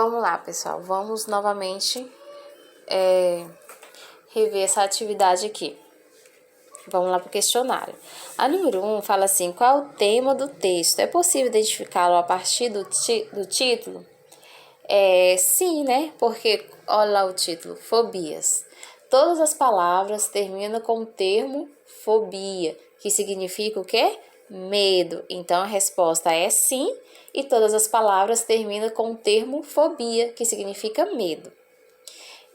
Vamos lá, pessoal. Vamos novamente rever essa atividade aqui. Vamos lá para o questionário. A número 1 fala assim: qual é o tema do texto? É possível identificá-lo a partir do título? Sim, né? Porque olha lá o título: fobias. Todas as palavras terminam com o termo fobia, que significa o quê? Medo. Então a resposta é sim, e todas as palavras terminam com o termo fobia, que significa medo.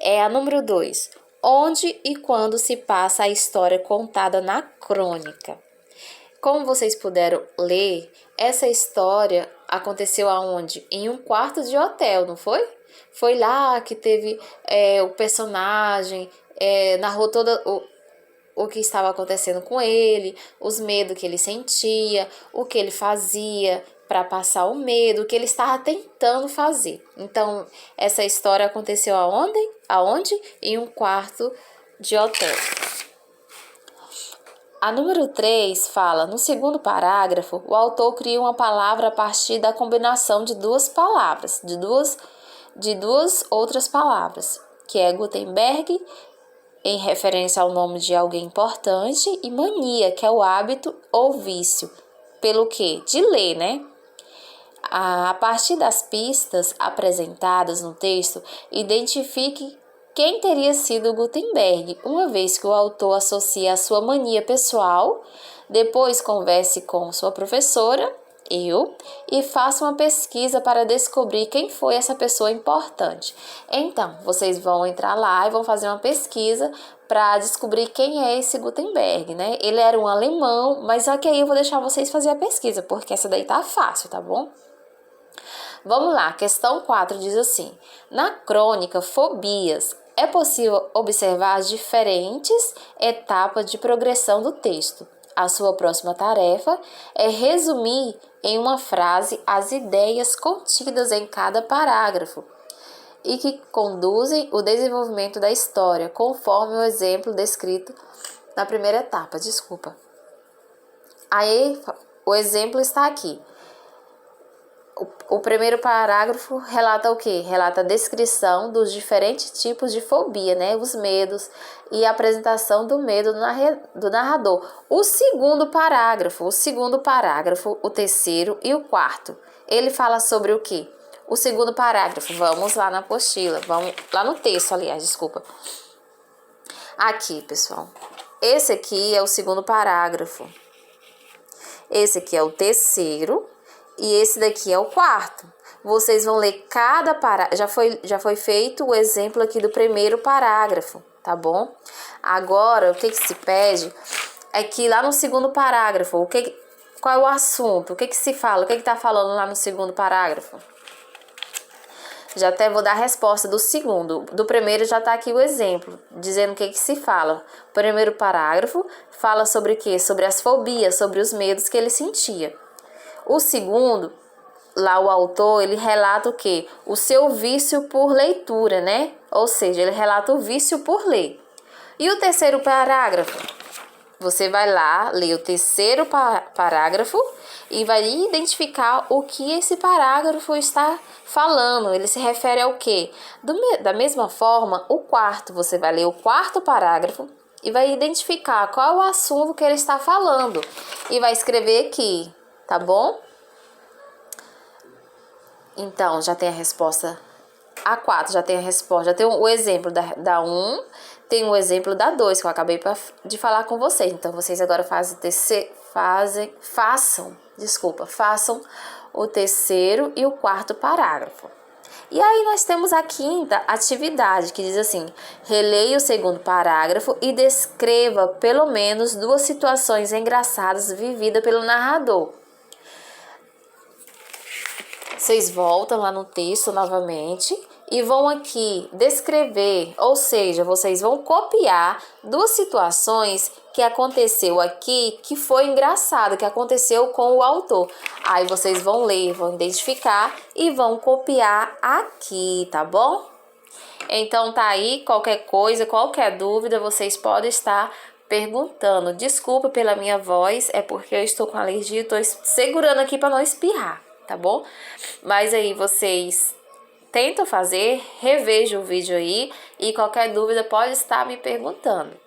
A número 2. Onde e quando se passa a história contada na crônica? Como vocês puderam ler, essa história aconteceu aonde? Em um quarto de hotel, não foi? Foi lá que teve o personagem, narrou todo o que estava acontecendo com ele, os medos que ele sentia, o que ele fazia para passar o medo, o que ele estava tentando fazer. Então, essa história aconteceu aonde? Aonde? Em um quarto de hotel. A número 3 fala: no segundo parágrafo, o autor cria uma palavra a partir da combinação de duas palavras, de duas outras palavras, que é Gutenberg, em referência ao nome de alguém importante, e mania, que é o hábito ou vício. Pelo quê? De ler, né? A partir das pistas apresentadas no texto, identifique quem teria sido Gutenberg, uma vez que o autor associa a sua mania pessoal. Depois converse com sua professora, e faça uma pesquisa para descobrir quem foi essa pessoa importante. Então, vocês vão entrar lá e vão fazer uma pesquisa para descobrir quem é esse Gutenberg, né? Ele era um alemão, mas só que aí eu vou deixar vocês fazer a pesquisa, porque essa daí tá fácil, tá bom? Vamos lá, questão 4 diz assim: na crônica Fobias, é possível observar as diferentes etapas de progressão do texto. A sua próxima tarefa é resumir em uma frase as ideias contidas em cada parágrafo e que conduzem o desenvolvimento da história, conforme o exemplo descrito na primeira etapa. Aí, o exemplo está aqui. O primeiro parágrafo relata o quê? Relata a descrição dos diferentes tipos de fobia, né? Os medos e a apresentação do medo do narrador. O segundo parágrafo, o terceiro e o quarto, ele fala sobre o quê? O segundo parágrafo, vamos lá na apostila, vamos lá no texto, aliás, desculpa. Aqui, pessoal, esse aqui é o segundo parágrafo. Esse aqui é o terceiro. E esse daqui é o quarto. Vocês vão ler cada parágrafo. Já foi feito o exemplo aqui do primeiro parágrafo, tá bom? Agora, o que se pede é que lá no segundo parágrafo, qual é o assunto? O que se fala? O que tá falando lá no segundo parágrafo? Já até vou dar a resposta do segundo. Do primeiro já tá aqui o exemplo, dizendo o que se fala. O primeiro parágrafo fala sobre o quê? Sobre as fobias, sobre os medos que ele sentia. O segundo, lá o autor, ele relata o quê? O seu vício por leitura, né? Ou seja, ele relata o vício por ler. E o terceiro parágrafo? Você vai lá, ler o terceiro parágrafo e vai identificar o que esse parágrafo está falando. Ele se refere ao quê? Da mesma forma, o quarto, você vai ler o quarto parágrafo e vai identificar qual é o assunto que ele está falando. E vai escrever aqui. Tá bom? Então, já tem a resposta A4, já tem a resposta, já tem o exemplo da 1, tem o exemplo da 2, que eu acabei de falar com vocês. Então, vocês agora façam o terceiro e o quarto parágrafo. E aí nós temos a quinta atividade, que diz assim: releia o segundo parágrafo e descreva pelo menos 2 situações engraçadas vividas pelo narrador. Vocês voltam lá no texto novamente e vão aqui descrever, ou seja, vocês vão copiar 2 situações que aconteceu aqui, que foi engraçado, que aconteceu com o autor. Aí vocês vão ler, vão identificar e vão copiar aqui, tá bom? Então tá aí, qualquer coisa, qualquer dúvida, vocês podem estar perguntando. Desculpa pela minha voz, é porque eu estou com alergia e estou segurando aqui para não espirrar, tá bom? Mas aí vocês tenta fazer, reveja o vídeo aí e qualquer dúvida pode estar me perguntando.